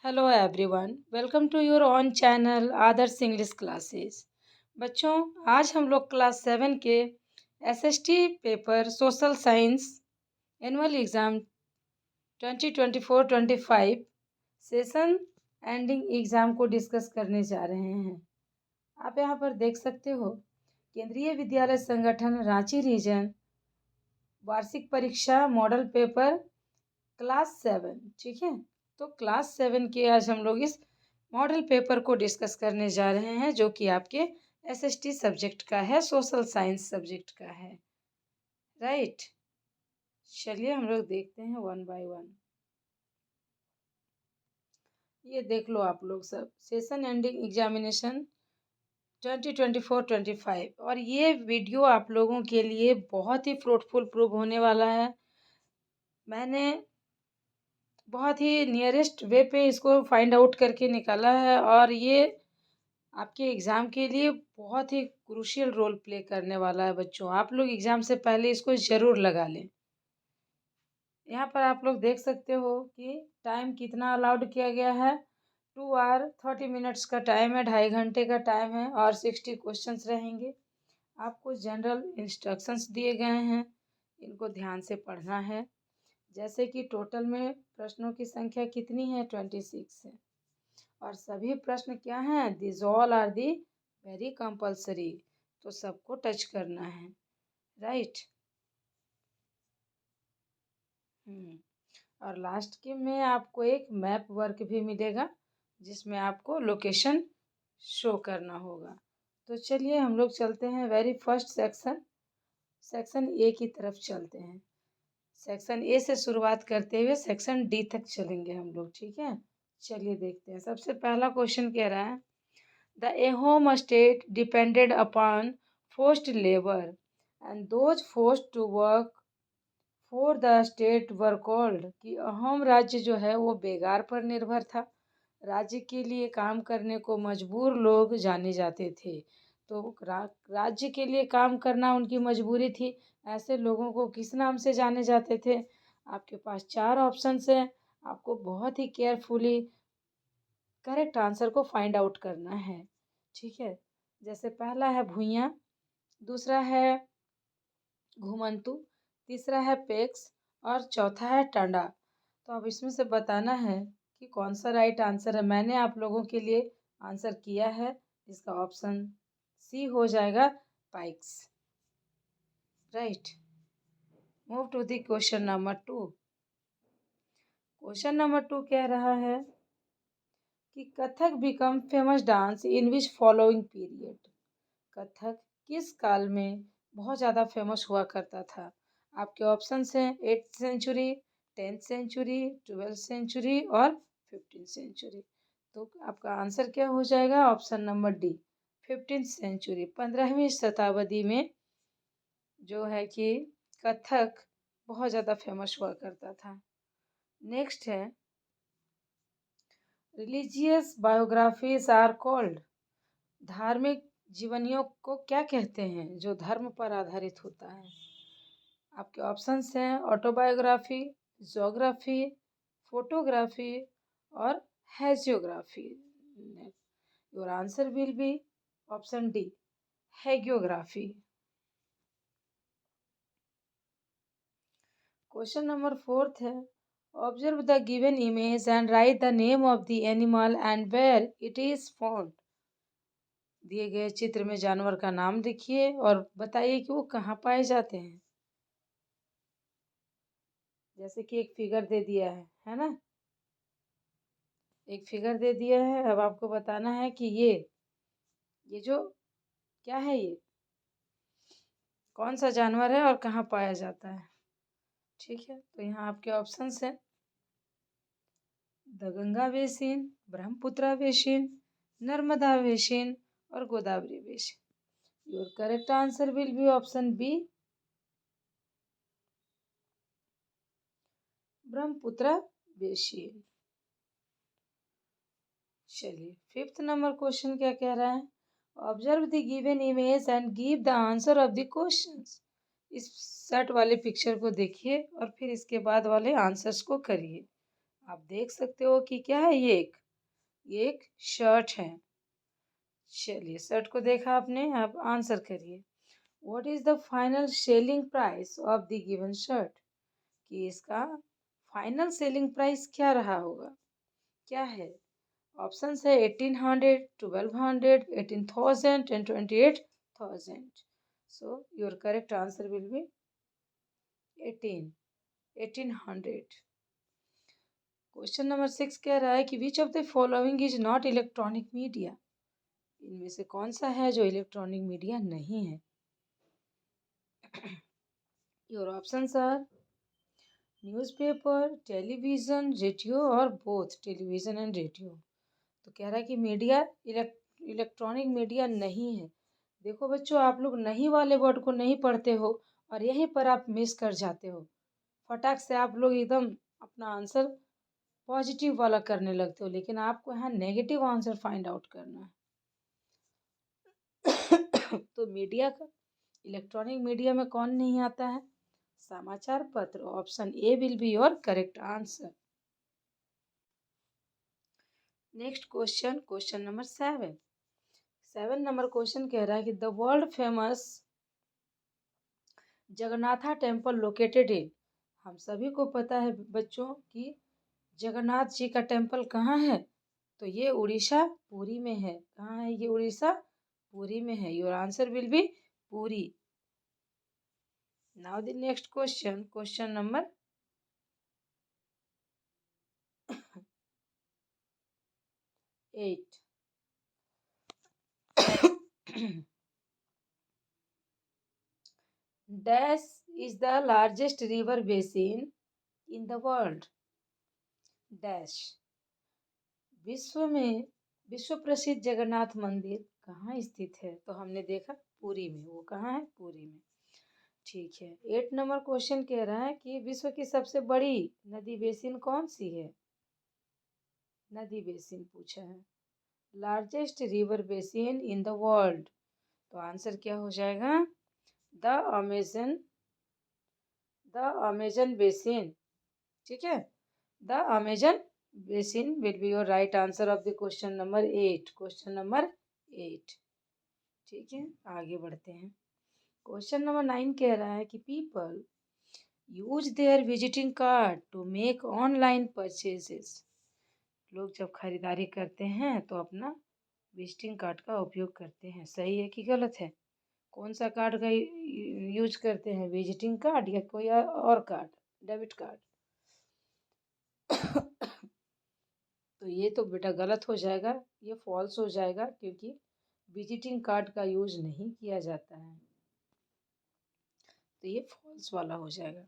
Hello everyone, welcome to your own channel Adarsh English classes. बच्चों, आज हम लोग क्लास 7 के SST paper social science annual exam 2024-25 session ending exam को discuss करने जा रहे हैं। आप यहाँ पर देख सकते हो, केंद्रीय विद्यालय संगठन रांची रीजन वार्षिक परीक्षा मॉडल पेपर क्लास 7, ठीक है। तो क्लास 7 के आज हम लोग इस मॉडल पेपर को डिस्कस करने जा रहे हैं, जो कि आपके एसएसटी सब्जेक्ट का है, सोशल साइंस सब्जेक्ट का है, राइट। चलिए हम लोग देखते हैं वन बाय वन। ये देख लो आप लोग सब, सेशन एंडिंग एग्जामिनेशन 2024-25, और ये वीडियो आप लोगों के लिए बहुत ही फ्रूटफुल प्रूव होने वाला है। मैंने बहुत ही नियरेस्ट वे पे इसको फाइंड आउट करके निकाला है, और ये आपके एग्ज़ाम के लिए बहुत ही क्रूशियल रोल प्ले करने वाला है। बच्चों, आप लोग एग्ज़ाम से पहले इसको ज़रूर लगा लें। यहाँ पर आप लोग देख सकते हो कि टाइम कितना अलाउड किया गया है। 2 आवर 30 मिनट्स का टाइम है, 2.5 घंटे का टाइम है, और 60 क्वेश्चंस रहेंगे। आपको जनरल इंस्ट्रक्शंस दिए गए हैं, इनको ध्यान से पढ़ना है। जैसे कि टोटल में प्रश्नों की संख्या कितनी है, 26 है, और सभी प्रश्न क्या हैं, this all are the very compulsory, तो सबको टच करना है, राइट। और लास्ट के में आपको एक मैप वर्क भी मिलेगा, जिसमें आपको लोकेशन शो करना होगा। तो चलिए हम लोग चलते हैं वेरी फर्स्ट सेक्शन ए की तरफ चलते हैं। सेक्शन ए से शुरुआत करते हुए सेक्शन डी तक चलेंगे हम लोग, ठीक है। चलिए देखते हैं। सबसे पहला क्वेश्चन कह रहा है, the Ahom state depended upon forced labour and those forced to work for the state were called, कि अहोम राज्य जो है वो बेगार पर निर्भर था। राज्य के लिए काम करने को मजबूर लोग जाने जाते थे। तो राज्य के लिए काम करना उनकी मजबूरी थी। ऐसे लोगों को किस नाम से जाने जाते थे? आपके पास 4 ऑप्शंस हैं। आपको बहुत ही केयरफुली करेक्ट आंसर को फाइंड आउट करना है, ठीक है। जैसे पहला है भुइयां, दूसरा है घुमंतु, तीसरा है पेक्स, और चौथा है टांडा। तो अब इसमें से बताना है कि कौन सा राइट आंसर है। मैंने आप लोगों के लिए आंसर किया है, इसका ऑप्शन सी हो जाएगा, paiks, right. Move to the question number 2। Question number 2 कह रहा है कि Kathak become famous dance in which following period. Kathak किस काल में बहुत ज़्यादा फेमस हुआ करता था? आपके ऑप्शंस हैं 8th century, 10th century, 12th century और 15th सेंचुरी। तो आपका आंसर क्या हो जाएगा? Option number D, 15th century, 15वीं शताब्दी में जो है कि कथक बहुत ज़्यादा फेमस हुआ करता था। नेक्स्ट है, रिलीजियस बायोग्राफीज आर कॉल्ड, धार्मिक जीवनियों को क्या कहते हैं जो धर्म पर आधारित होता है? आपके ऑप्शंस हैं ऑटोबायोग्राफी, जोग्राफी, फोटोग्राफी और hagiography. Your answer will be option D, hagiography. Question number 4 है, observe the given image and write the name of the animal and where it is found. दिए गए चित्र में जानवर का नाम लिखिए और बताइए कि वो कहाँ पाए जाते हैं। जैसे कि एक फिगर दे दिया है ना, एक फिगर दे दिया है। अब आपको बताना है कि ये जो क्या है, ये कौन सा जानवर है और कहाँ पाया जाता है, ठीक है। तो यहाँ आपके ऑप्शंस हैं the Ganga basin, Brahmaputra basin, Narmada basin और Godavari basin. Your correct answer will be option B, Brahmaputra basin. चलिए 5th नंबर क्वेश्चन क्या कह रहा है, observe the given image and give the answer of the questions. इस सेट वाले पिक्चर को देखिए और फिर इसके बाद वाले आंसर्स को करिए। आप देख सकते हो कि क्या है ये एक शर्ट है। चलिए शर्ट को देखा आपने, अब आंसर करिए। What is the final selling price of the given shirt? कि इसका फाइनल सेलिंग प्राइस क्या रहा होगा, क्या है? ऑप्शंस है 1800, 1200, 18,000 and 28,000। So your correct answer will B 1800। Question number 6 कह रहा है कि which of the following is not electronic media? इनमें से कौन सा है जो इलेक्ट्रॉनिक मीडिया नहीं है? Your options are newspaper, television, radio और बोथ टेलीविजन एंड रेडियो। तो कह रहा है कि मीडिया इलेक्ट्रॉनिक मीडिया नहीं है। देखो बच्चों, आप लोग नहीं वाले वर्ड को नहीं पढ़ते हो और यहीं पर आप मिस कर जाते हो। फटाक से आप लोग एकदम अपना आंसर पॉजिटिव वाला करने लगते हो, लेकिन आपको यहाँ नेगेटिव आंसर फाइंड आउट करना है। तो मीडिया का इलेक्ट्रॉनिक मीडिया में कौन नहीं आता है? समाचार पत्र। Option A will be your correct answer. Next question, question number 7 number question कह रहा है कि the world famous Jagannatha temple located in. हम सभी को पता है बच्चों कि जगन्नाथ जी का टेम्पल कहाँ है? तो ये उड़ीसा पुरी में है। कहाँ है ये? उड़ीसा पुरी में है। Your answer will B Puri. Now the next question, question number 8। Dash is the largest river basin in the world? Dash विश्व प्रसिद्ध जगन्नाथ मंदिर कहाँ स्थित है? तो हमने देखा पुरी में। वो कहाँ है? पुरी में। ठीक है। 8 नंबर क्वेश्चन कह रहा है कि विश्व की सबसे बड़ी नदी बेसिन कौन सी है? नदी बेसिन पूछा है। Largest river basin in the world. तो आंसर क्या हो जाएगा? The Amazon basin. ठीक है, the Amazon basin will be your right answer of the question number 8। Question number 8। ठीक है, आगे बढ़ते हैं। क्वेश्चन नंबर 9 कह रहा है कि people use their visiting card to make online purchases. लोग जब खरीदारी करते हैं तो अपना विजिटिंग कार्ड का उपयोग करते हैं। सही है कि गलत है? कौन सा कार्ड का यूज करते हैं? विजिटिंग कार्ड या कोई और कार्ड? Debit card? तो ये तो बेटा गलत हो जाएगा, ये फॉल्स हो जाएगा, क्योंकि विजिटिंग कार्ड का यूज नहीं किया जाता है। तो ये फॉल्स वाला हो जाएगा।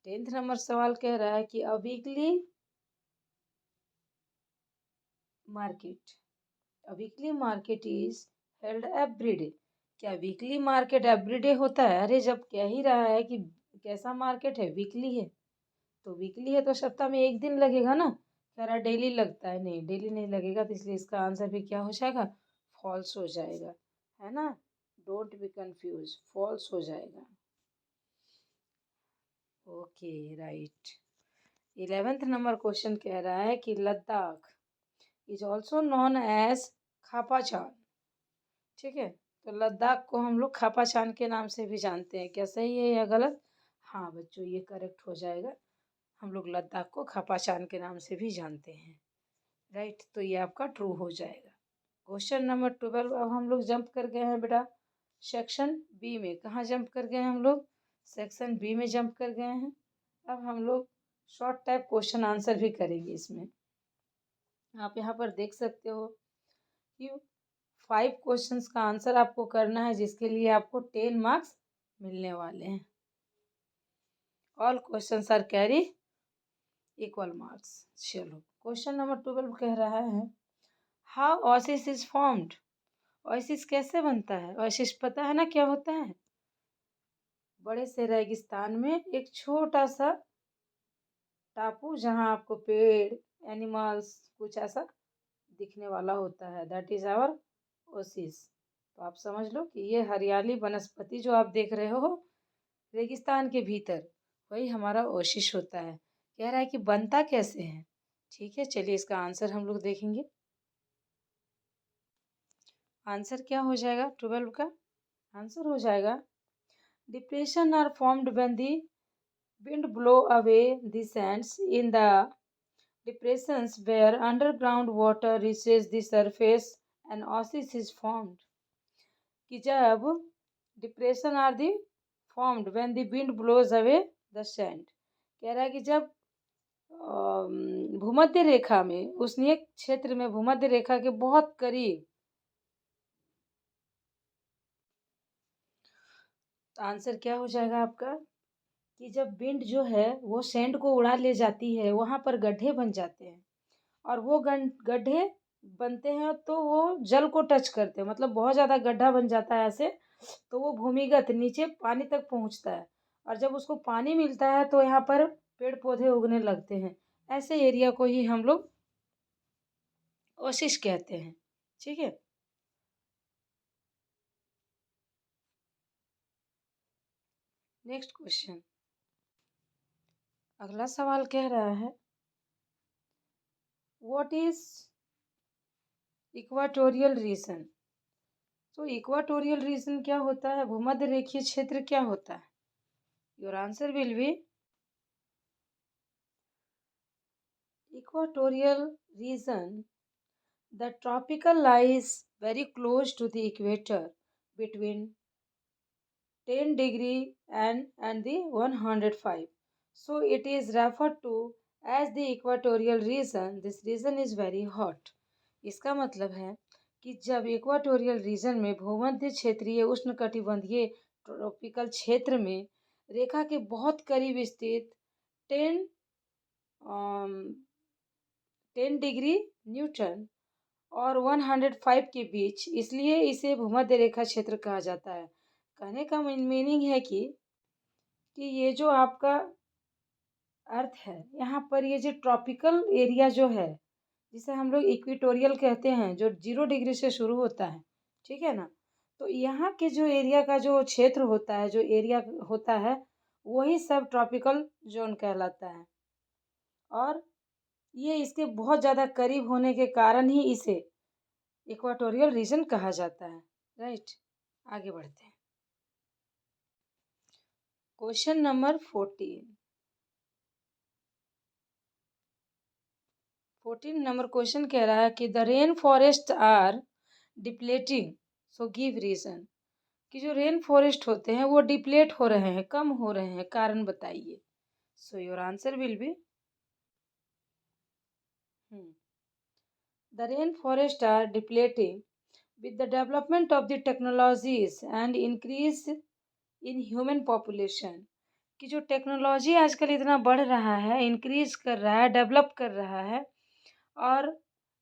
10th नंबर सवाल कह रहा है कि a weekly market is held everyday. क्या वीकली मार्केट एवरीडे होता है? अरे जब कह ही रहा है कि कैसा मार्केट है, वीकली है, तो वीकली है तो सप्ताह में एक दिन लगेगा ना। कह रहा डेली लगता है, नहीं डेली नहीं लगेगा, तो इसलिए इसका आंसर भी क्या हो जाएगा? फॉल्स हो जाएगा, है ना। डोंट बी कंफ्यूज, फॉल्स हो जाएगा। Okay right. 11th number question कह रहा है कि Ladakh is also known as Khapachan. ठीक है, तो लद्दाख को हम लोग खापाचान के नाम से भी जानते हैं। क्या सही है या गलत? हाँ बच्चों, ये करेक्ट हो जाएगा। हम लोग लद्दाख को खापाचान के नाम से भी जानते हैं। राइट, तो ये आपका ट्रू हो जाएगा। Question number 12। अब हम लोग जंप कर गए हैं बेटा सेक्शन बी में। कहाँ जंप कर गए हम लोग? सेक्शन बी में जंप कर गए हैं। अब हम लोग शॉर्ट टाइप क्वेश्चन आंसर भी करेंगे इसमें। आप यहाँ पर देख सकते हो कि 5 क्वेश्चंस का आंसर आपको करना है, जिसके लिए आपको 10 मार्क्स मिलने वाले हैं। All questions are carry equal marks. चलो क्वेश्चन नंबर 12 कह रहा है how oasis is formed. Oasis कैसे बनता है? ओसिस पता है ना क्या होता है? बड़े से रेगिस्तान में एक छोटा सा टापू, जहाँ आपको पेड़, एनिमल्स कुछ ऐसा दिखने वाला होता है, दैट इज आवर ओसिस। तो आप समझ लो कि ये हरियाली वनस्पति जो आप देख रहे हो रेगिस्तान के भीतर, वही हमारा ओसिस होता है। कह रहा है कि बनता कैसे है। ठीक है, चलिए इसका आंसर हम लोग देखेंगे। आंसर क्या हो जाएगा 12 का? आंसर हो जाएगा depression are formed when the wind blow away the sands in the depressions where underground water reaches the surface and oasis is formed। कि जब depression are the formed when the wind blows away the sand, कह रहा है कि जब भूमध्य रेखा में उष्णीय क्षेत्र में भूमध्य रेखा के बहुत करीब, तो आंसर क्या हो जाएगा आपका कि जब विंड जो है वो सैंड को उड़ा ले जाती है, वहां पर गड्ढे बन जाते हैं और वो गड्ढे बनते हैं तो वो जल को टच करते हैं, मतलब बहुत ज़्यादा गड्ढा बन जाता है ऐसे, तो वो भूमिगत नीचे पानी तक पहुंचता है और जब उसको पानी मिलता है तो यहाँ पर पेड़ पौधे उगने लगते हैं। ऐसे एरिया को ही हम लोग ओसिस कहते हैं। ठीक है, नेक्स्ट क्वेश्चन। अगला सवाल कह रहा है व्हाट इज इक्वाटोरियल रीजन। तो इक्वाटोरियल रीजन क्या होता है, भूमध्य रेखीय क्षेत्र क्या होता है? Your answer will be equatorial region, the tropical lies very close to the equator between 10 degree and the 105. So it is referred to as the equatorial region. This region is very hot। इसका मतलब है कि जब equatorial reason में भूमध्य क्षेत्रीय उष्णकटिबंधीय tropical क्षेत्र में रेखा के बहुत करीब स्थित 10 10 डिग्री न्यूटन और 105 के बीच, इसलिए इसे भूमध्य रेखा क्षेत्र कहा जाता है। कहने का मीनिंग है कि ये जो आपका अर्थ है, यहाँ पर ये जो ट्रॉपिकल एरिया जो है जिसे हम लोग इक्वेटोरियल कहते हैं, जो 0 डिग्री से शुरू होता है, ठीक है ना, तो यहाँ के जो एरिया का जो क्षेत्र होता है, जो एरिया होता है, वही सब ट्रॉपिकल जोन कहलाता है और ये इसके बहुत ज़्यादा करीब होने के कारण ही इसे इक्वाटोरियल रीजन कहा जाता है। राइट, आगे बढ़ते हैं। क्वेश्चन नंबर 14 नंबर क्वेश्चन कह रहा है कि the rain forest are depleting, so give reason. कि जो रेन फॉरेस्ट होते हैं वो डिप्लेट हो रहे हैं, कम हो रहे हैं, कारण बताइए। So your answer will be the rain forest are depleting with the development of the technologies and increase in human population। कि जो टेक्नोलॉजी आजकल इतना बढ़ रहा है, इंक्रीज कर रहा है, डेवलप कर रहा है और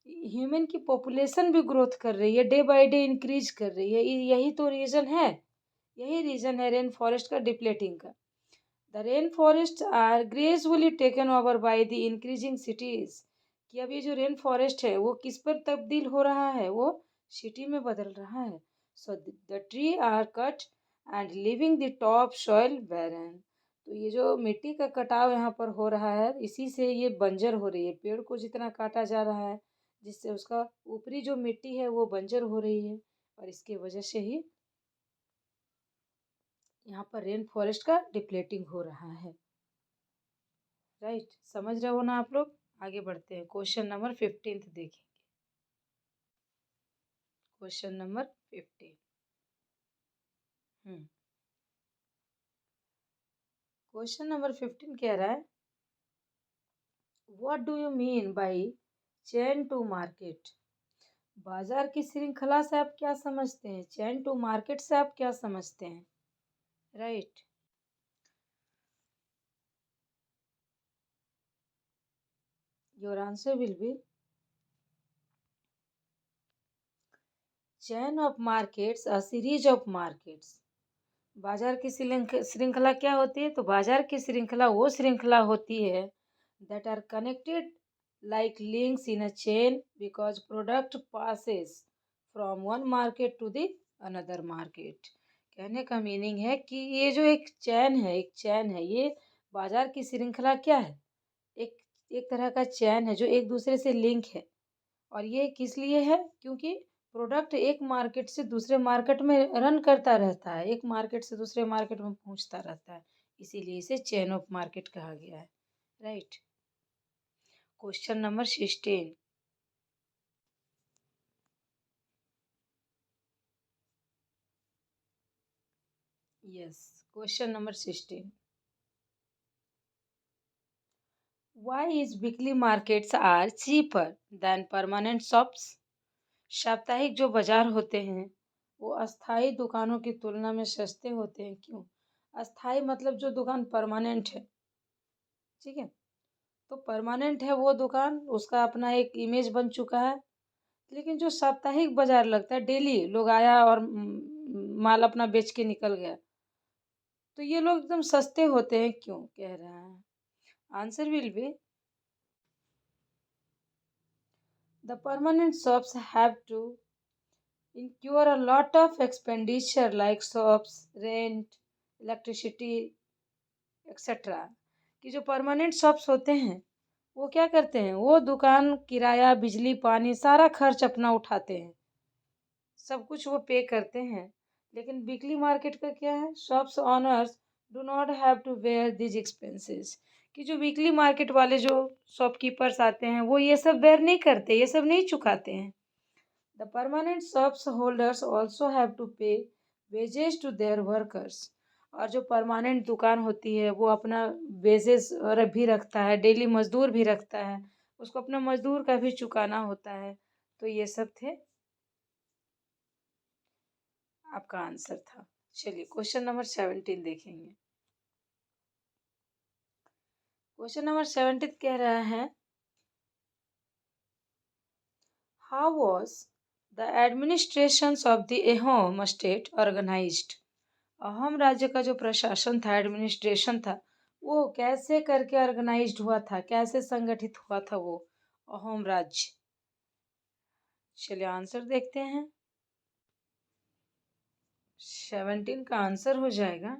ह्यूमन की पॉपुलेशन भी ग्रोथ कर रही है, डे बाय डे इंक्रीज कर रही है, यही तो रीज़न है, यही रीज़न है रेन फॉरेस्ट का डिप्लेटिंग का। The rain forest are gradually taken over by the increasing cities. कि अब ये जो रेन फॉरेस्ट है वो किस पर तब्दील हो रहा है, वो सिटी में बदल रहा है। So the tree are cut and living the top soil barren. तो ये जो मिट्टी का कटाव यहाँ पर हो रहा है, इसी से ये बंजर हो रही है, पेड़ को जितना काटा जा रहा है जिससे उसका ऊपरी जो मिट्टी है वो बंजर हो रही है और इसके वजह से ही यहाँ पर रेन फॉरेस्ट का डिप्लेटिंग हो रहा है। राइट, समझ रहे हो ना आप लोग? आगे बढ़ते हैं, क्वेश्चन नंबर 15 देखेंगे। Question number 15। क्वेश्चन नंबर 15 कह रहा है what do you mean by chain to market. बाजार की श्रृंखला से आप क्या समझते हैं, चेन टू मार्केट से आप क्या समझते हैं? Right, your answer will B chain of markets, a series of markets. बाजार की श्रृंखला क्या होती है? तो बाजार की श्रृंखला वो श्रृंखला होती है that are connected like links in a chain because product passes from one market to the another market. कहने का मीनिंग है कि ये जो एक चैन है, ये बाजार की श्रृंखला क्या है? एक एक तरह का चैन है जो एक दूसरे से लिंक है। और ये किस लिए है? क्योंकि प्रोडक्ट एक मार्केट से दूसरे मार्केट में रन करता रहता है, एक मार्केट से दूसरे मार्केट में पहुँचता रहता है। इसीलिए इसे चेन ऑफ मार्केट कहा गया है। Right. Question number 16। Yes, question number 16। Why is weekly markets are cheaper than permanent shops? साप्ताहिक जो बाजार होते हैं वो अस्थाई दुकानों की तुलना में सस्ते होते हैं, क्यों? अस्थाई मतलब जो दुकान परमानेंट है, ठीक है। तो परमानेंट है वो दुकान, उसका अपना एक इमेज बन चुका है। लेकिन जो साप्ताहिक बाजार लगता है, डेली लोग आया और माल अपना बेच के निकल गया, तो ये लोग एकदम सस्ते होते हैं, क्यों कह रहे हैं? Answer will be the permanent shops have to incur a lot of expenditure like shops, rent, electricity, etc. कि जो परमानेंट शॉप्स होते हैं वो क्या करते हैं, वो दुकान किराया, बिजली, पानी सारा खर्च अपना उठाते हैं, सब कुछ वो पे करते हैं। लेकिन वीकली मार्केट का क्या है, shops owners do not have to bear this expenses. कि जो वीकली मार्केट वाले जो शॉपकीपर्स आते हैं वो ये सब बेयर नहीं करते, ये सब नहीं चुकाते हैं। The permanent shops holders also have to pay wages to their workers। और जो परमानेंट दुकान होती है वो अपना वेजेस और भी रखता है, डेली मजदूर भी रखता है, उसको अपना मजदूर का भी चुकाना होता है। तो ये सब थे, आपका आंसर था। चलिए क्वेश्चन नंबर 17 देखेंगे। क्वेश्चन नंबर 17 कह रहा है, how was the administration of the Ahom state organised. Ahom राज्य का जो प्रशासन था, एडमिनिस्ट्रेशन था, वो कैसे करके ऑर्गेनाइज्ड हुआ था, कैसे संगठित हुआ था वो अहोम राज्य? चलिए आंसर देखते हैं। 17 का आंसर हो जाएगा,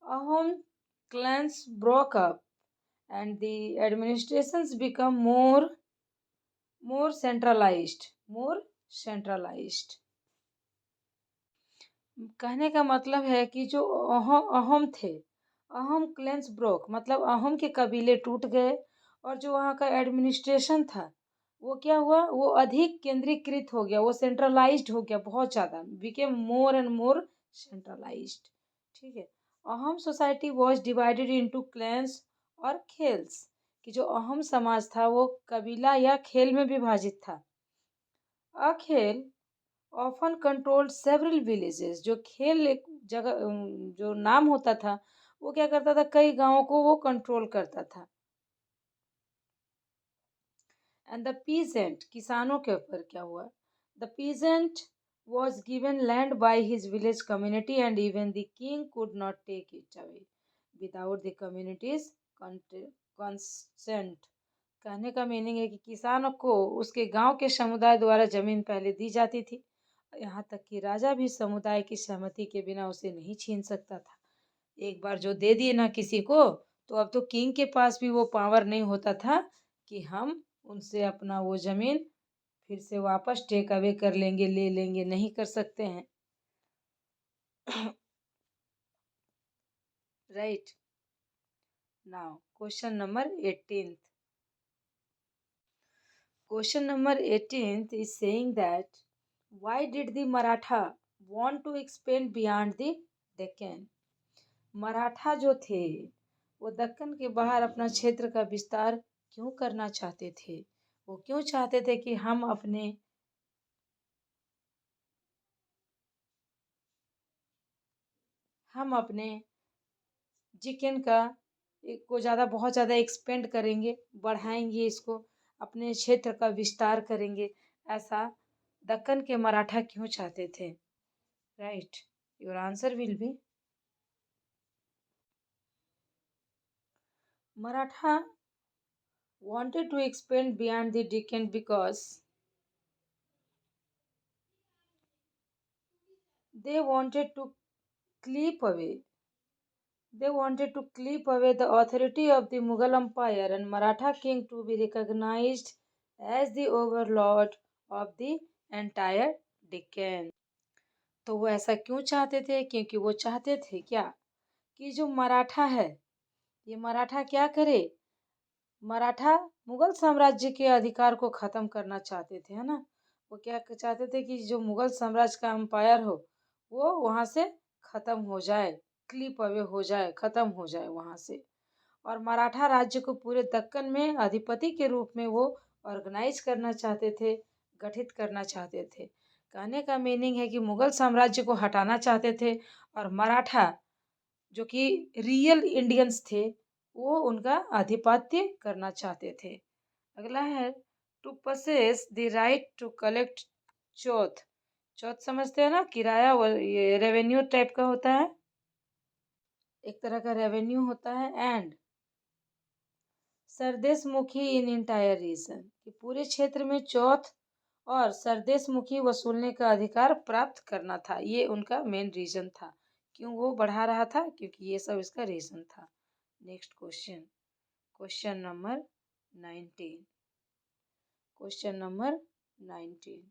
Ahom clans broke up and the administrations become more centralized। कहने का मतलब है कि जो अहोम थे, अहोम क्लैंस ब्रोक मतलब अहोम के कबीले टूट गए, और जो वहाँ का एडमिनिस्ट्रेशन था वो क्या हुआ, वो अधिक केंद्रीकृत हो गया, वो सेंट्रलाइज्ड हो गया, बहुत ज़्यादा became more and more centralised. ठीक है। Ahom society was divided into clans और खेल्स। कि जो अहोम समाज था वो कबीला या खेल में विभाजित था। Akhil often controlled several villages. जो खेल एक जगह जो नाम होता था वो क्या करता था, कई गांवों को वो कंट्रोल करता था। एंड द पीजेंट किसानों के ऊपर क्या हुआ, the peasant was given land by his village community and even the king could not take it away without the community's consent। कहने का मीनिंग है कि किसानों को उसके गांव के समुदाय द्वारा जमीन पहले दी जाती थी, यहाँ तक कि राजा भी समुदाय की सहमति के बिना उसे नहीं छीन सकता था। एक बार जो दे दिए ना किसी को, तो अब तो किंग के पास भी वो पावर नहीं होता था कि हम उनसे अपना वो जमीन फिर से वापस टेक अवे कर लेंगे, ले लेंगे, नहीं कर सकते हैं। Right. Now question number 18। Question number 18th is saying that why did the Maratha want to expand beyond the Deccan? Maratha जो थे वो दक्कन के बाहर अपना क्षेत्र का विस्तार क्यों करना चाहते थे? वो क्यों चाहते थे कि हम अपने चिकन का को ज़्यादा बहुत ज़्यादा एक्सपेंड करेंगे, बढ़ाएंगे, इसको अपने क्षेत्र का विस्तार करेंगे, ऐसा दक्कन के मराठा क्यों चाहते थे? Right. Your answer will B Maratha wanted to expand beyond the Deccan because they wanted to clip away They wanted to clip away the authority of the Mughal Empire and Maratha king to be recognized as the overlord of the entire Deccan. तो वो ऐसा क्यों चाहते थे? क्योंकि वो चाहते थे क्या कि जो मराठा है, ये मराठा क्या करे? मराठा मुगल साम्राज्य के अधिकार को खत्म करना चाहते थे, है ना? वो क्या चाहते थे कि जो मुगल साम्राज्य का एम्पायर हो, वो वहां से खत्म हो जाए, क्लिप अवे हो जाए, खत्म हो जाए वहां से। और मराठा राज्य को पूरे दक्कन में अधिपति के रूप में वो ऑर्गेनाइज करना चाहते थे, गठित करना चाहते थे। कहने का मीनिंग है कि मुगल साम्राज्य को हटाना चाहते थे और मराठा जो कि रियल इंडियंस थे वो उनका आधिपत्य करना चाहते थे। अगला है to possess the right to collect chauth. Chauth समझते हैं ना, किराया, ये रेवेन्यू टाइप का होता है, एक तरह का रेवेन्यू होता है। एंड सरदेश मुखी इन इंटायर रीजन, कि पूरे क्षेत्र में चौथ और सरदेश मुखी वसूलने का अधिकार प्राप्त करना था। ये उनका मेन रीजन था। क्यों वो बढ़ा रहा था? क्योंकि ये सब इसका रीजन था। Next question, question number 19। Question number 19,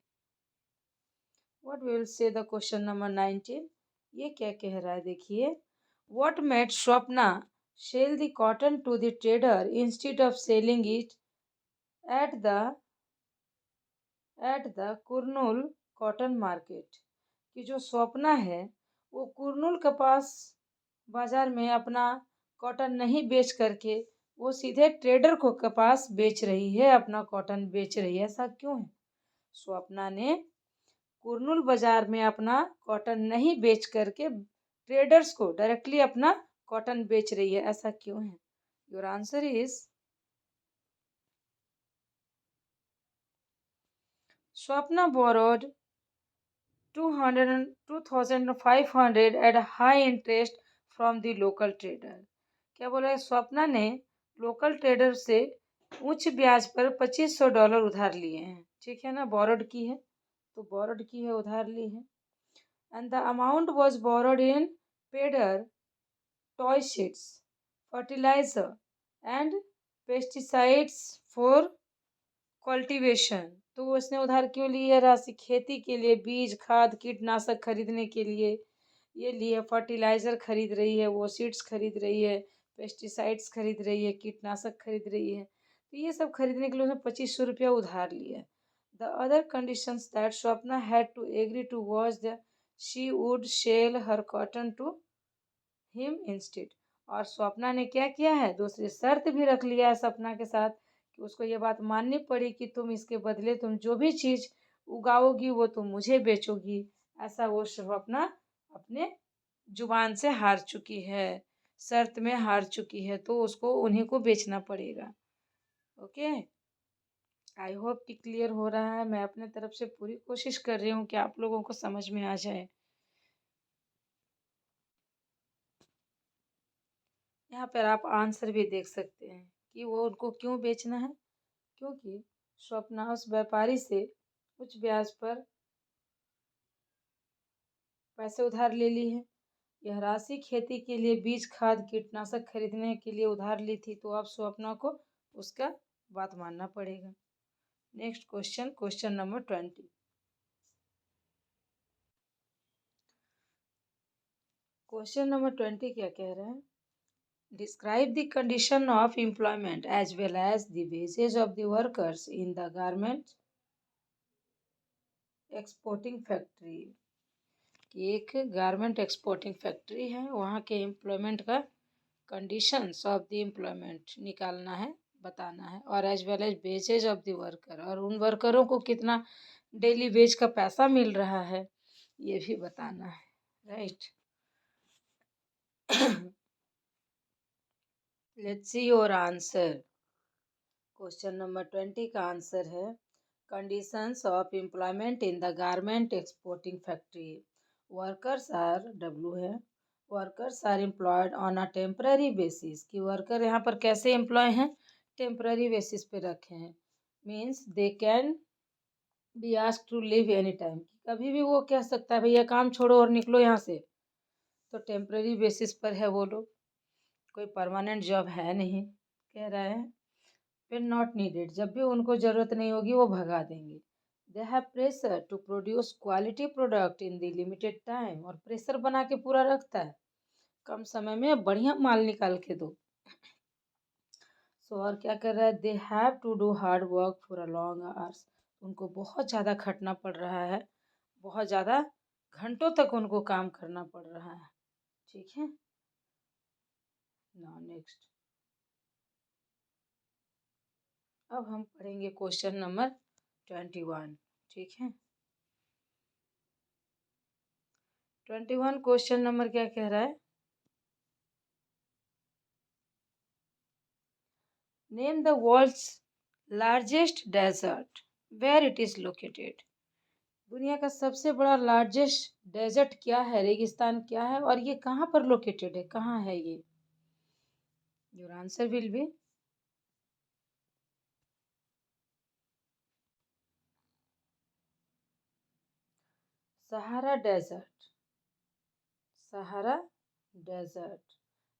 what will say the question number 19। ये क्या कह रहा है देखिए। What made Swapna sell the cotton to the trader instead of selling it at the Kurnool cotton market. कि जो स्वप्ना है वो कुरनूल के पास बाजार में अपना कॉटन नहीं बेच करके वो सीधे ट्रेडर को के पास बेच रही है, अपना कॉटन बेच रही है। ऐसा क्यों है? स्वप्ना ने कुरनूल बाजार में अपना कॉटन नहीं बेच करके ट्रेडर्स को डायरेक्टली अपना कॉटन बेच रही है, ऐसा क्यों है? Your answer is Swapna borrowed 2,500 at high interest from the local trader. क्या बोला है? स्वप्ना ने लोकल ट्रेडर से उच्च ब्याज पर $2500 उधार लिए हैं। ठीक है ना, बोरोड की है तो बोरोड की है, उधार ली है। And the amount was borrowed in पेडर, toy sheets, fertilizer and pesticides for cultivation. तो उसने उधार क्यों ली है राशि? खेती के लिए बीज, खाद, कीटनाशक खरीदने के लिए ये लिए। फर्टिलाइजर खरीद रही है, वो सीड्स खरीद रही है, पेस्टिसाइड्स खरीद रही है, कीटनाशक खरीद रही है। तो ये सब खरीदने के लिए उसने $2500 उधार लिया। The other conditions that Swapna had to agree to was the she would sell her cotton to him instead. और स्वप्ना ने क्या किया है? दूसरी शर्त भी रख लिया है सपना के साथ कि उसको ये बात माननी पड़ी कि तुम इसके बदले तुम जो भी चीज उगाओगी वो तुम मुझे बेचोगी। ऐसा वो स्वप्ना अपने जुबान से हार चुकी है, शर्त में हार चुकी है, तो उसको उन्हीं को बेचना पड़ेगा। ओके, आई होप कि क्लियर हो रहा है। मैं अपने तरफ से पूरी कोशिश कर रही हूँ कि आप लोगों को समझ में आ जाए। यहाँ पर आप आंसर भी देख सकते हैं कि वो उनको क्यों बेचना है। क्योंकि स्वप्ना उस व्यापारी से उच्च ब्याज पर पैसे उधार ले ली है। यह राशि खेती के लिए बीज, खाद, कीटनाशक खरीदने के लिए उधार ली थी, तो अब स्वप्ना को उसका बात मानना पड़ेगा। Next question, question number 20। Question number 20 क्या कह रहे हैं? Describe the condition of employment as well as the wages of the workers in the garment exporting factory. एक गारमेंट एक्सपोर्टिंग फैक्ट्री है, वहाँ के एम्प्लॉयमेंट का कंडीशंस ऑफ द एम्प्लॉयमेंट निकालना है, बताना है। और as well as wages of the worker, और उन वर्करों को कितना डेली वेज का पैसा मिल रहा है ये भी बताना है, right. Let's see your answer. Question number 20 का आंसर है conditions of employment in the garment exporting factory. Workers are, W है, workers are employed on a temporary basis. कि वर्कर यहाँ पर कैसे एम्प्लॉय हैं? टेम्पररी बेसिस पे रखे हैं। Means they can be asked to leave any time. कभी भी वो कह सकता है भैया काम छोड़ो और निकलो यहाँ से। तो टेम्पररी बेसिस पर है वो लोग। कोई परमानेंट जॉब है नहीं, कह रहा है। फिर नॉट नीडेड, जब भी उनको ज़रूरत नहीं होगी वो भगा देंगे। They have pressure to produce quality product in the limited time, और प्रेशर बना के पूरा रखता है, कम समय में बढ़िया माल निकाल के दो। सो और क्या कर रहा है, they have to do hard work for a long hours, उनको बहुत ज़्यादा खटना पड़ रहा है, बहुत ज़्यादा घंटों तक उनको काम करना पड़ रहा है। ठीक है, नाउ नेक्स्ट। अब हम पढ़ेंगे क्वेश्चन नंबर 21। ठीक है, 21 क्वेश्चन नंबर क्या कह रहा है, name the world's largest desert where it is located. दुनिया का सबसे बड़ा लार्जेस्ट डेजर्ट क्या है, रेगिस्तान क्या है, और ये कहाँ पर लोकेटेड है, कहाँ है ये। Your answer will be Sahara desert. Sahara desert,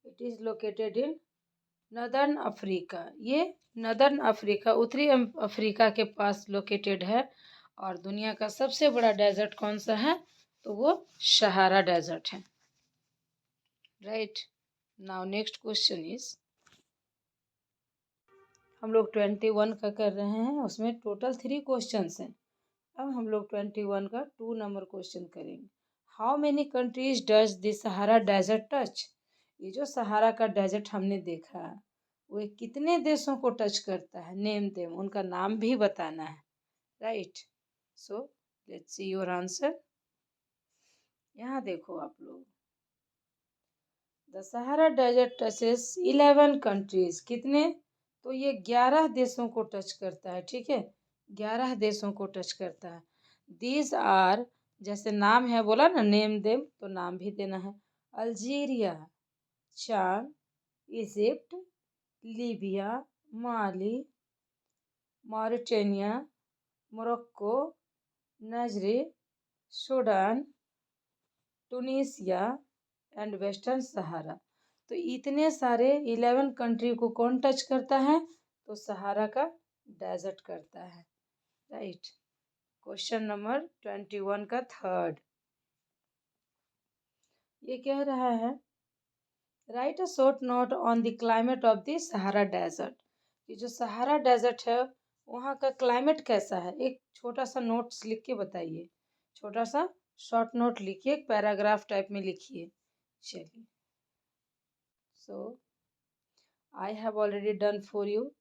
it is located in northern Africa. ये नदर्न अफ्रीका, उत्तरी अफ्रीका के पास लोकेटेड है। और दुनिया का सबसे बड़ा डेजर्ट कौन सा है, तो वो सहारा डेजर्ट है। Right, now next question is, हम लोग 21 का कर रहे हैं, उसमें टोटल 3 क्वेश्चंस हैं। अब हम लोग 21 का 2 नंबर क्वेश्चन करेंगे। How many countries does the Sahara desert touch. ये जो सहारा का डेजर्ट हमने देखा, वो कितने देशों को टच करता है, नेम देम, उनका नाम भी बताना है। Right, so let's see your answer. यहाँ देखो आप लोग, the Sahara desert touches 11 countries, कितने, तो ये 11 देशों को टच करता है। ठीक है, 11 देशों को टच करता है। दीज आर, जैसे नाम है बोला ना, नेम देम, तो नाम भी देना है। Algeria, Chad, Egypt, Libya, Mali, Mauritania, Morocco, Niger, Sudan, Tunisia and Western Sahara. तो इतने सारे 11 कंट्री को कौन टच करता है, तो सहारा का डेजर्ट करता है। राइट, क्वेश्चन नंबर 21 का थर्ड, ये कह रहा है, right a short note on the climate of the Sahara desert. ये जो सहारा डेजर्ट है वहाँ का क्लाइमेट कैसा है, एक छोटा सा नोट्स लिख के बताइए। छोटा सा शॉर्ट नोट लिखिए, एक पैराग्राफ टाइप में लिखिए। चलिए, सो I have already done for you.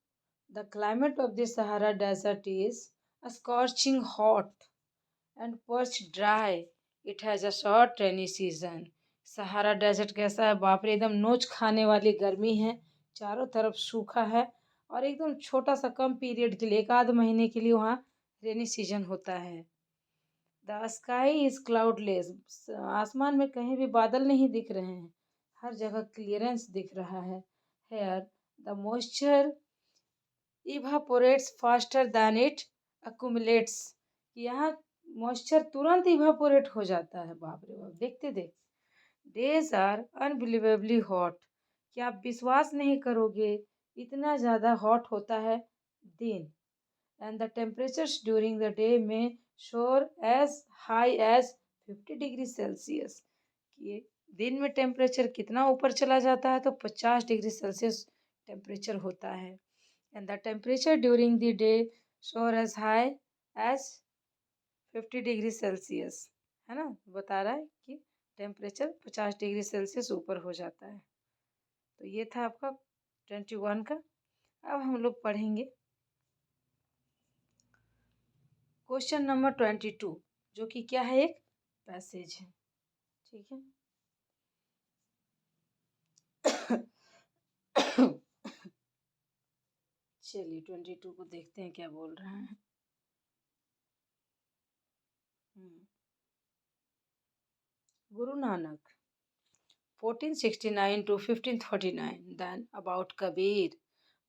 The climate of the Sahara Desert is scorching hot and parched dry. It has a short rainy season. Sahara desert कैसा है, बाप रे, एकदम नोच खाने वाली गर्मी है, चारों तरफ सूखा है, और एकदम छोटा सा कम पीरियड के लिए, 1 आध महीने के लिए वहाँ रेनी सीजन होता है। द स्काई इज क्लाउडलेस, आसमान में कहीं भी बादल नहीं दिख रहे हैं, हर जगह क्लियरेंस दिख रहा है। Here the moisture evaporates faster than it accumulates, यहाँ मॉइस्चर तुरंत इवापोरेट हो जाता है। बाप रे बाप, देखते देखते। डेज आर अनबिलीवेबली हॉट, क्या आप विश्वास नहीं करोगे, इतना ज़्यादा हॉट होता है दिन। And the temperatures during the day में soar as high as 50 degree Celsius, ये दिन में टेम्परेचर कितना ऊपर चला जाता है, तो 50 डिग्री सेल्सियस टेम्परेचर होता है। And the temperature during the day soar as high as 50 degree Celsius, है ना, बता रहा है कि टेम्परेचर 50 डिग्री सेल्सियस ऊपर हो जाता है। तो ये था आपका 21 का। अब हम लोग पढ़ेंगे क्वेश्चन नंबर 22, जो कि क्या है, एक पैसेज है। ठीक है, चलिए 22 को देखते हैं क्या बोल रहे हैं। Guru Nanak, 1469 to 1539, then about Kabir,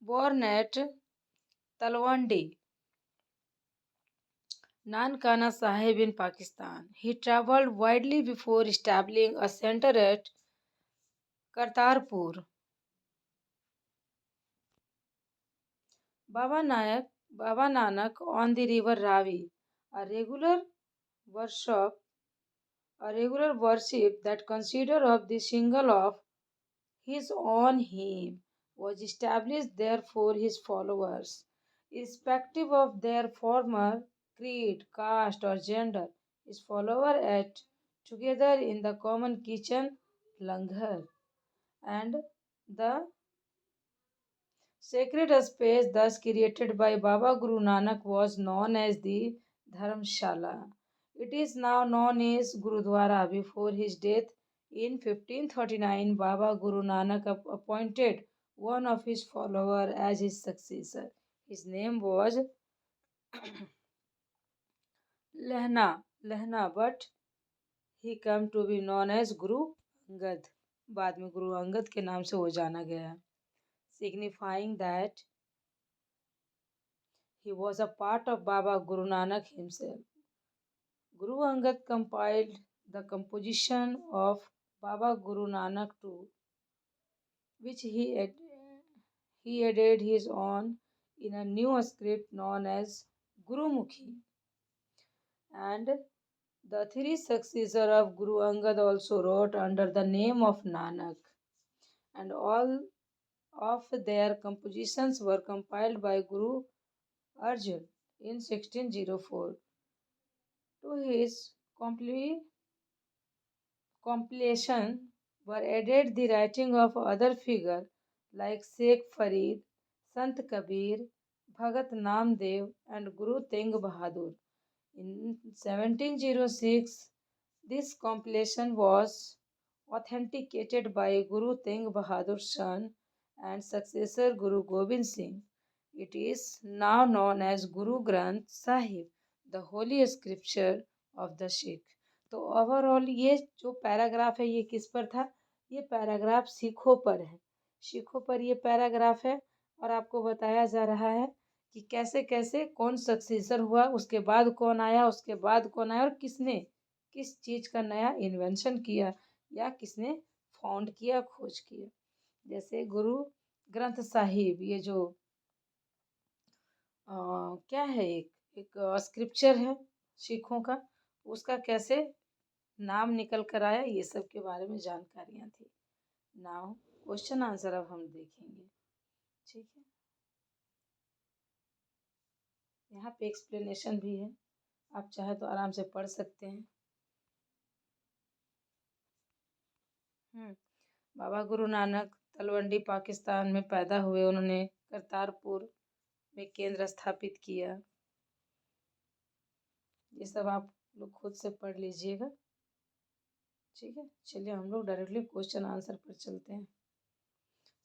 born at Talwandi, Nankana Sahib in Pakistan. He travelled widely before establishing a centre at Kartarpur. Baba Nanak on the river Ravi, a worship, regular worship that consider of the single of his own hymn was established there for his followers, irrespective of their former creed, caste, or gender. His followers ate together in the common kitchen langar, and the sacred space thus created by Baba Guru Nanak was known as the Dharamshala. It is now known as Gurudwara. Before his death in 1539, Baba Guru Nanak appointed one of his followers as his successor. His name was Lehna, but he came to be known as Guru Angad. बाद में गुरु अंगद के नाम से वो जाना गया, signifying that he was a part of Baba Guru Nanak himself. Guru Angad compiled the composition of Baba Guru Nanak too, which he added his own in a new script known as Gurumukhi. And the three successors of Guru Angad also wrote under the name of Nanak, and all of their compositions were compiled by Guru Arjan in 1604. To his compilation were added the writing of other figures like Sheikh Farid, Sant Kabir, Bhagat Namdev, and Guru Teng Bahadur. In 1706, this compilation was authenticated by Guru Teng Bahadur's son and successor Guru Gobind Singh. It is now known as Guru Granth Sahib, the holy scripture of the Sikh. तो overall ये जो paragraph है ये किस पर था? ये paragraph सिखों पर है, सिखों पर ये पैराग्राफ है, और आपको बताया जा रहा है कि कैसे कैसे कौन सक्सेसर हुआ, उसके बाद कौन आया, उसके बाद कौन आया, और किसने किस चीज़ का नया इन्वेंशन किया या किसने फाउंड किया, खोज किया। जैसे गुरु ग्रंथ साहिब, ये जो क्या है, एक स्क्रिप्चर है सिखों का, उसका कैसे नाम निकल कर आया, ये सब के बारे में जानकारियाँ थी। नाउ क्वेश्चन आंसर अब हम देखेंगे, ठीक है। यहाँ पे एक्सप्लेनेशन भी है, आप चाहे तो आराम से पढ़ सकते हैं। बाबा गुरु नानक तलवंडी पाकिस्तान में पैदा हुए। उन्होंने करतारपुर में केंद्र स्थापित किया। ये सब आप लोग खुद से पढ़ लीजिएगा, ठीक है। चलिए हम लोग डायरेक्टली क्वेश्चन आंसर पर चलते हैं।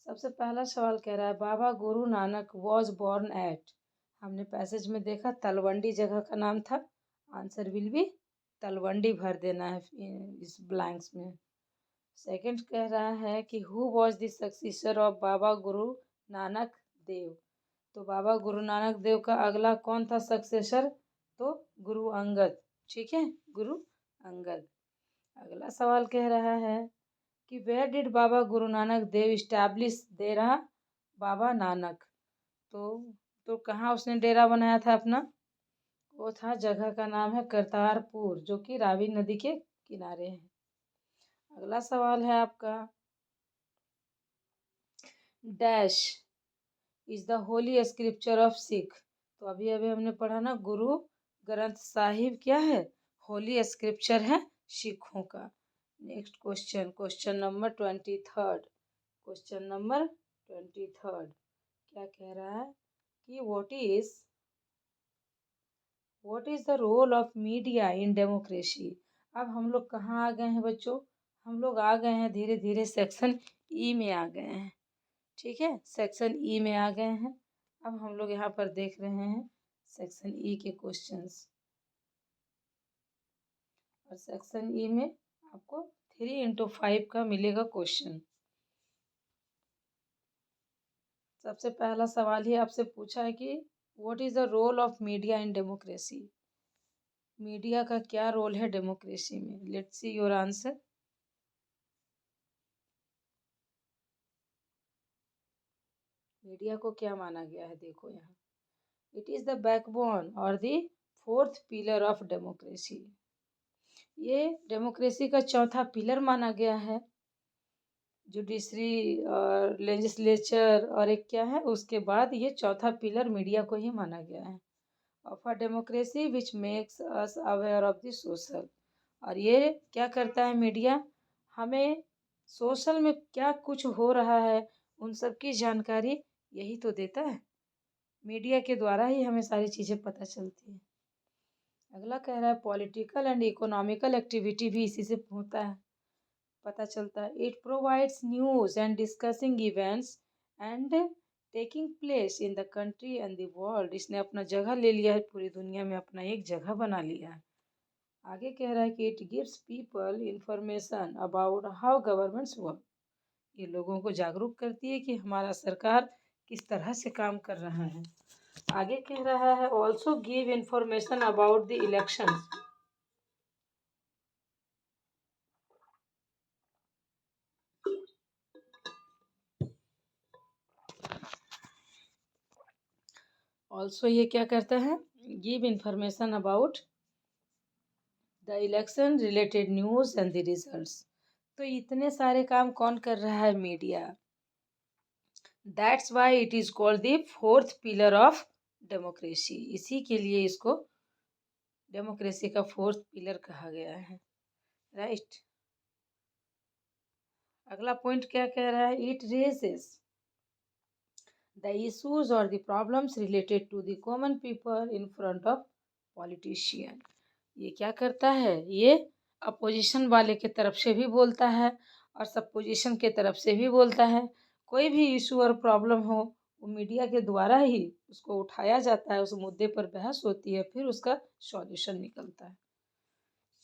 सबसे पहला सवाल कह रहा है बाबा Guru Nanak was born at, हमने पैसेज में देखा तलवंडी जगह का नाम था, आंसर विल बी तलवंडी भर देना है इस ब्लैंक्स में। सेकंड कह रहा है कि who was the successor of Baba Guru Nanak देव, तो बाबा गुरु नानक देव का अगला कौन था सक्सेसर, तो गुरु अंगद, ठीक है, गुरु अंगद। अगला सवाल कह रहा है कि where did Baba Guru Nanak Dev establish Dera Baba Nanak, तो कहाँ उसने डेरा बनाया था अपना, वो था, जगह का नाम है करतारपुर, जो कि रावी नदी के किनारे है। अगला सवाल है आपका, dash is the Holi scripture of Sikh, तो अभी अभी हमने पढ़ा ना, गुरु ग्रंथ साहिब क्या है, होली स्क्रिप्चर है सिखों का। Next question, question number 23, question number 23 क्या कह रहा है कि what is the role of media in democracy. अब हम लोग कहाँ आ गए हैं बच्चों, हम लोग आ गए हैं धीरे धीरे सेक्शन ई में आ गए हैं, ठीक है, सेक्शन ई में आ गए हैं। अब हम लोग यहाँ पर देख रहे हैं सेक्शन ई के क्वेश्चंस, और सेक्शन ई में आपको 3x5 का मिलेगा क्वेश्चन। सबसे पहला सवाल ही आपसे पूछा है कि what is the role of media in democracy, media का क्या रोल है डेमोक्रेसी में। Let's see your answer. Media को क्या माना गया है, देखो यहाँ, इट इज़ द बैकबोन और the fourth pillar of democracy. ये डेमोक्रेसी का चौथा पिलर माना गया है। जुडिशरी और लेजिस्लेचर और एक क्या है, उसके बाद ये चौथा पिलर मीडिया को ही माना गया है। Of a democracy which makes us aware of the social. और ये क्या करता है मीडिया, हमें सोशल में क्या कुछ हो रहा है उन सब की जानकारी यही तो देता है। मीडिया के द्वारा ही हमें सारी चीज़ें पता चलती हैं। अगला कह रहा है पॉलिटिकल एंड इकोनॉमिकल एक्टिविटी भी इसी से होता है, पता चलता है। It provides news and discussing events and taking place in the country and the world. इसने अपना जगह ले लिया है, पूरी दुनिया में अपना एक जगह बना लिया है। आगे कह रहा है कि it gives people information about how governments work. ये लोगों को जागरूक करती है कि हमारा सरकार किस तरह से काम कर रहा है। आगे कह रहा है also give information about the elections. Also ये क्या करता है, give information about the election related news and the results. तो इतने सारे काम कौन कर रहा है, media. That's why it is called the fourth pillar of democracy. इसी के लिए इसको डेमोक्रेसी का फोर्थ पिलर कहा गया है, राइट। अगला पॉइंट क्या कह रहा है, it raises the issues or the problems related to the common people in front of politician। ये क्या करता है, ये अपोजिशन वाले के तरफ से भी बोलता है और सब पोजिशन के तरफ से भी बोलता है। कोई भी इशू और प्रॉब्लम हो वो मीडिया के द्वारा ही उसको उठाया जाता है, उस मुद्दे पर बहस होती है, फिर उसका सॉल्यूशन निकलता है।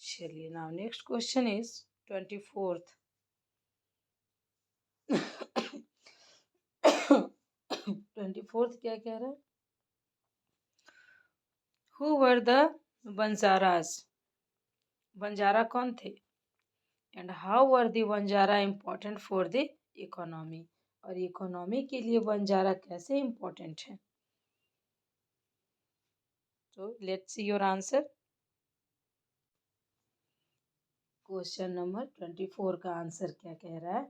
चलिए now next question is 24th। 24th क्या कह रहा है, Who were the Banjaras? Banjara कौन थे? And how were the Banjara important for the economy? और इकोनॉमी के लिए बंजारा कैसे इम्पोर्टेंट है? तो let's see your answer. Question number 24 का आंसर क्या कह रहा है,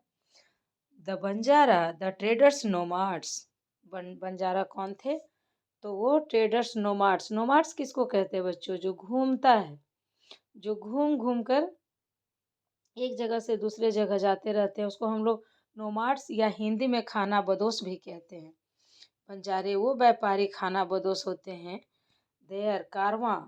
the Banjara the traders nomads. Banjara कौन थे? तो वो ट्रेडर्स नोमाड्स। नोमाड्स किसको कहते हैं बच्चों, जो घूमता है, जो घूम घूम कर एक जगह से दूसरे जगह जाते रहते हैं, उसको हम लोग नोमाड्स या हिंदी में खाना बदोश भी कहते हैं। बंजारे वो व्यापारी खाना बदोश होते हैं। There Karwaan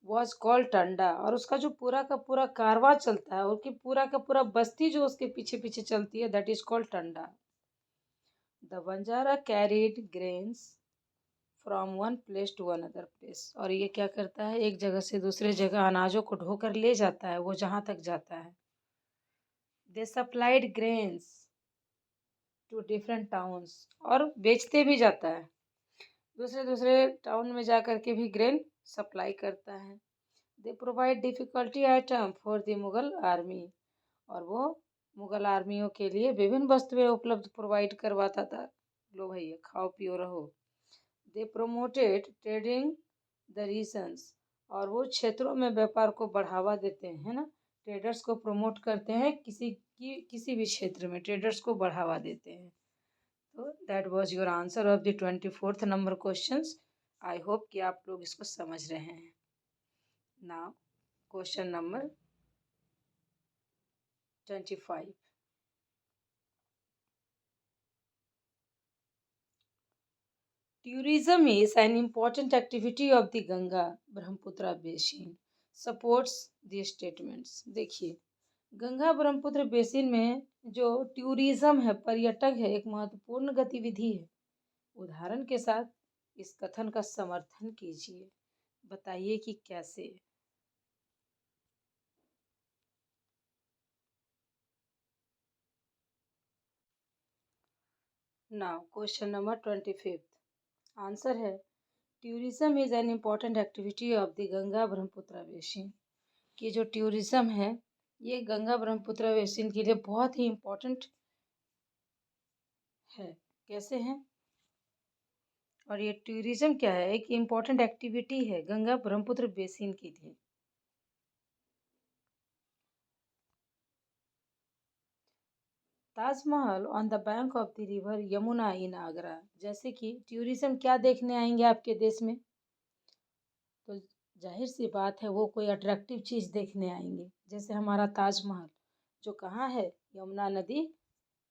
was called Tanda. और उसका जो पूरा का पूरा कारवां चलता है, उसकी पूरा का पूरा बस्ती जो उसके पीछे पीछे चलती है, that is called Tanda. The Banjara carried grains from one place to another place. और ये क्या करता है, एक जगह से दूसरे जगह अनाजों को ढोकर ले जाता है, वो जहाँ तक जाता है। They supplied grains to different towns. और बेचते भी जाता है, दूसरे दूसरे टाउन में जा कर के भी ग्रेन सप्लाई करता है। They provide difficulty item for the Mughal army. और वो मुगल आर्मियों के लिए विभिन्न वस्तुएं उपलब्ध प्रोवाइड करवाता था। लो भैया खाओ पियो रहो। दे प्रोमोटेड ट्रेडिंग द रीजन्स। और वो क्षेत्रों में व्यापार को बढ़ावा देते हैं, है ना। ट्रेडर्स को प्रमोट करते हैं, किसी भी क्षेत्र में ट्रेडर्स को बढ़ावा देते हैं। तो that was your answer of the 24th number questions. I hope कि आप लोग इसको समझ रहे हैं। Now question number 25। Tourism is an important activity of the Ganga Brahmaputra basin. Supports the statements। देखिए, गंगा ब्रह्मपुत्र बेसिन में जो टूरिज्म है, पर्यटक है, एक महत्वपूर्ण गतिविधि है। उदाहरण के साथ इस कथन का समर्थन कीजिए, बताइए कि कैसे। नाउ क्वेश्चन नंबर 25 आंसर है, tourism is an important activity of the Ganga Brahmaputra basin. कि जो टूरिज्म है ये गंगा ब्रह्मपुत्र बेसिन के लिए बहुत ही इम्पोर्टेंट है। कैसे है? और ये टूरिज्म क्या है? एक इम्पोर्टेंट एक्टिविटी है गंगा ब्रह्मपुत्र बेसिन के लिए। Taj Mahal on the bank of the river Yamuna in Agra. जैसे कि टूरिज्म क्या देखने आएंगे आपके देश में, तो जाहिर सी बात है वो कोई अट्रैक्टिव चीज़ देखने आएंगे। जैसे हमारा ताजमहल जो कहाँ है, यमुना नदी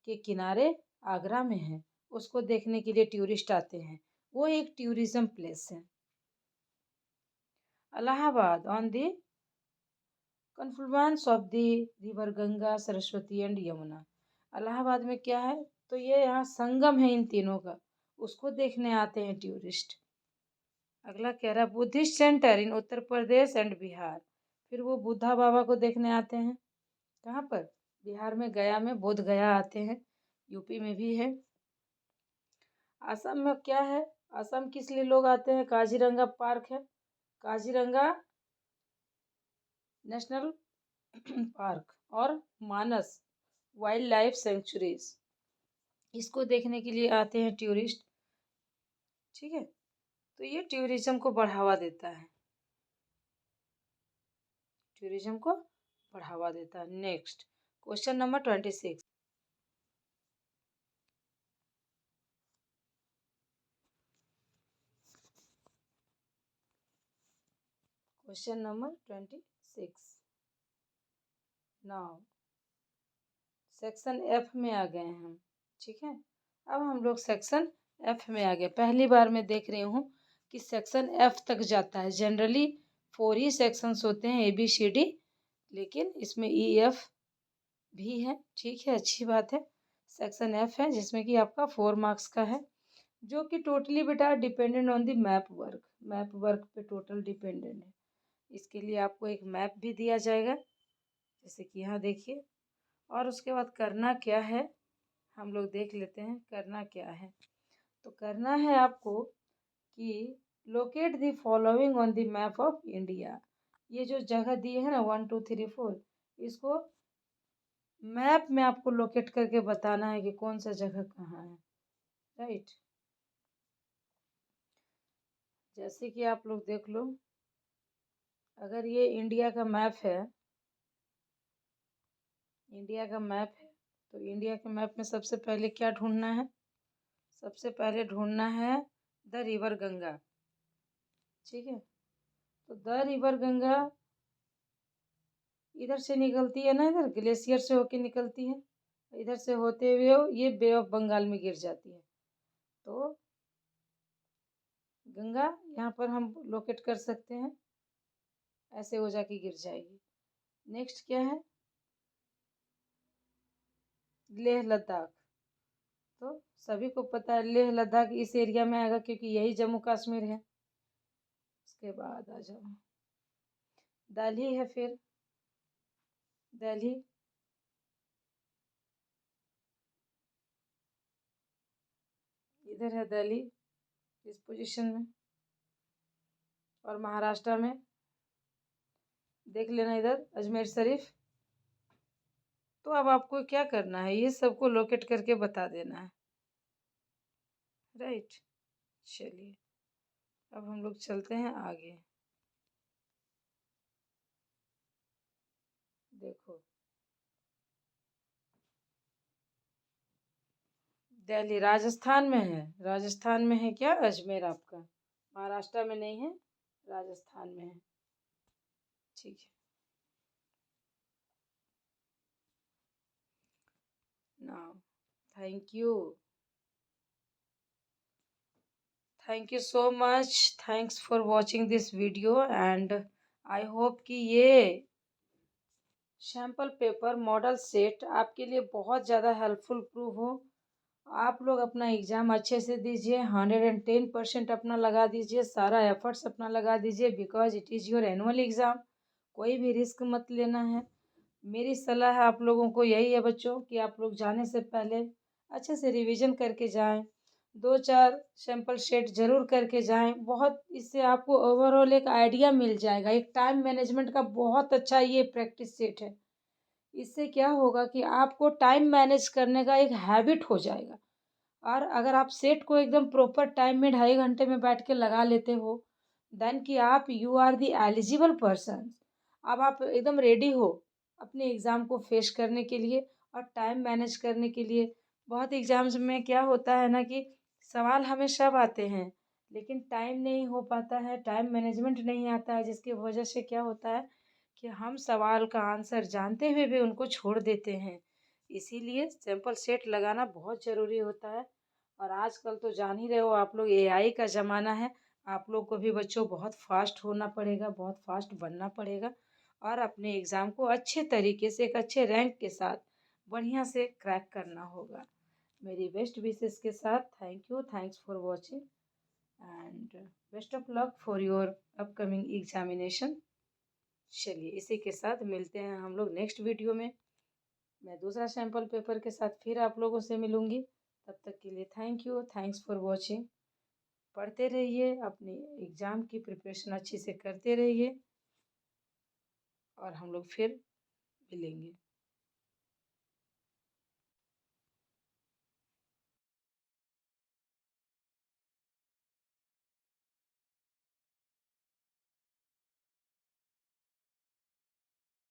के किनारे आगरा में है, उसको देखने के लिए टूरिस्ट आते हैं। वो एक टूरिज्म प्लेस है। Allahabad on the confluence of the river Ganga Saraswati and Yamuna. Allahabad में क्या है, तो ये यहाँ संगम है इन तीनों का, उसको देखने आते हैं टूरिस्ट। अगला कह रहा है Buddhist centre in Uttar Pradesh and Bihar. फिर वो बुद्धा बाबा को देखने आते हैं। कहाँ पर? बिहार में गया में बोध गया आते हैं। यूपी में भी है। असम में क्या है? असम किस लिए लोग आते हैं? काजीरंगा पार्क है, काजीरंगा नेशनल पार्क और मानस वाइल्ड लाइफ सेंचुरीज, इसको देखने के लिए आते हैं टूरिस्ट। ठीक है, तो ये टूरिज्म को बढ़ावा देता है, टूरिज्म को बढ़ावा देता है। Next question number 26। Question number 26। Now section F में आ गए हम। ठीक है, अब हम लोग सेक्शन एफ में आ गए। पहली बार मैं देख रही हूँ कि सेक्शन एफ तक जाता है। जनरली 4 ही सेक्शंस होते हैं ABCD, लेकिन इसमें EF भी है। ठीक है, अच्छी बात है। सेक्शन एफ है जिसमें कि आपका 4 मार्क्स का है, जो कि टोटली बेटा dependent on the map work. Map work पे टोटल डिपेंडेंट है। इसके लिए आपको एक मैप भी दिया जाएगा, जैसे कि यहाँ देखिए। और उसके बाद करना क्या है हम लोग देख लेते हैं। करना क्या है, तो करना है आपको कि locate the following on the map of India. ये जो जगह दी है ना 1 2 3 4, इसको मैप में आपको लोकेट करके बताना है कि कौन सा जगह कहाँ है। राइट, जैसे कि आप लोग देख लो, अगर ये इंडिया का मैप है, इंडिया का मैप है, तो इंडिया के मैप में सबसे पहले क्या ढूंढना है? सबसे पहले ढूंढना है द रिवर गंगा। ठीक है, तो द रिवर गंगा इधर से निकलती है ना, इधर ग्लेशियर से होके निकलती है, इधर से होते हुए ये बे ऑफ बंगाल में गिर जाती है। तो गंगा यहाँ पर हम लोकेट कर सकते हैं, ऐसे हो जाके गिर जाएगी। नेक्स्ट क्या है? लेह लद्दाख। तो सभी को पता है लेह लद्दाख इस एरिया में आएगा क्योंकि यही जम्मू कश्मीर है। उसके बाद आ जाओ, दिल्ली है। फिर दिल्ली, इधर है दिल्ली इस पोजीशन में। और महाराष्ट्र में देख लेना इधर अजमेर शरीफ। तो अब आपको क्या करना है, ये सबको लोकेट करके बता देना है। राइट, चलिए अब हम लोग चलते हैं आगे। देखो दिल्ली राजस्थान में है, राजस्थान में है क्या? अजमेर आपका महाराष्ट्र में नहीं है, राजस्थान में है। ठीक है, now thank you, thank you so much, thanks for watching this video and I hope कि ये सैम्पल पेपर मॉडल सेट आपके लिए बहुत ज़्यादा हेल्पफुल प्रूव हो। आप लोग अपना एग्ज़ाम अच्छे से दीजिए, 110% अपना लगा दीजिए, सारा एफर्ट्स अपना लगा दीजिए, because it is your annual exam. कोई भी रिस्क मत लेना है। मेरी सलाह है आप लोगों को यही है बच्चों कि आप लोग जाने से पहले अच्छे से रिवीजन करके जाएं, 2-4 सैम्पल शेट ज़रूर करके जाएं। बहुत इससे आपको ओवरऑल एक आइडिया मिल जाएगा। एक टाइम मैनेजमेंट का बहुत अच्छा ये प्रैक्टिस सेट है। इससे क्या होगा कि आपको टाइम मैनेज करने का एक हैबिट हो जाएगा। और अगर आप सेट को एकदम प्रॉपर टाइम में 2.5 घंटे में बैठ के लगा लेते हो, देन कि आप you are the eligible person. अब आप एकदम रेडी हो अपने एग्ज़ाम को फेस करने के लिए और टाइम मैनेज करने के लिए। बहुत एग्ज़ाम्स में क्या होता है ना कि सवाल हमें सब आते हैं, लेकिन टाइम नहीं हो पाता है, टाइम मैनेजमेंट नहीं आता है, जिसकी वजह से क्या होता है कि हम सवाल का आंसर जानते हुए भी उनको छोड़ देते हैं। इसीलिए सिंपल सेट लगाना बहुत ज़रूरी होता है। और आजकल तो जान ही रहे हो आप लोग, एआई का ज़माना है। आप लोग को भी बच्चों बहुत फास्ट होना पड़ेगा, बहुत फास्ट बनना पड़ेगा और अपने एग्ज़ाम को अच्छे तरीके से एक अच्छे रैंक के साथ बढ़िया से क्रैक करना होगा। मेरी बेस्ट विशेस के साथ thank you, thanks for watching and best of luck for your upcoming examination. चलिए इसी के साथ मिलते हैं हम लोग नेक्स्ट वीडियो में। मैं दूसरा सैम्पल पेपर के साथ फिर आप लोगों से मिलूँगी। तब तक के लिए thank you, thanks for watching. पढ़ते रहिए, अपनी एग्ज़ाम की प्रिपरेशन अच्छे से करते रहिए और हम लोग फिर मिलेंगे।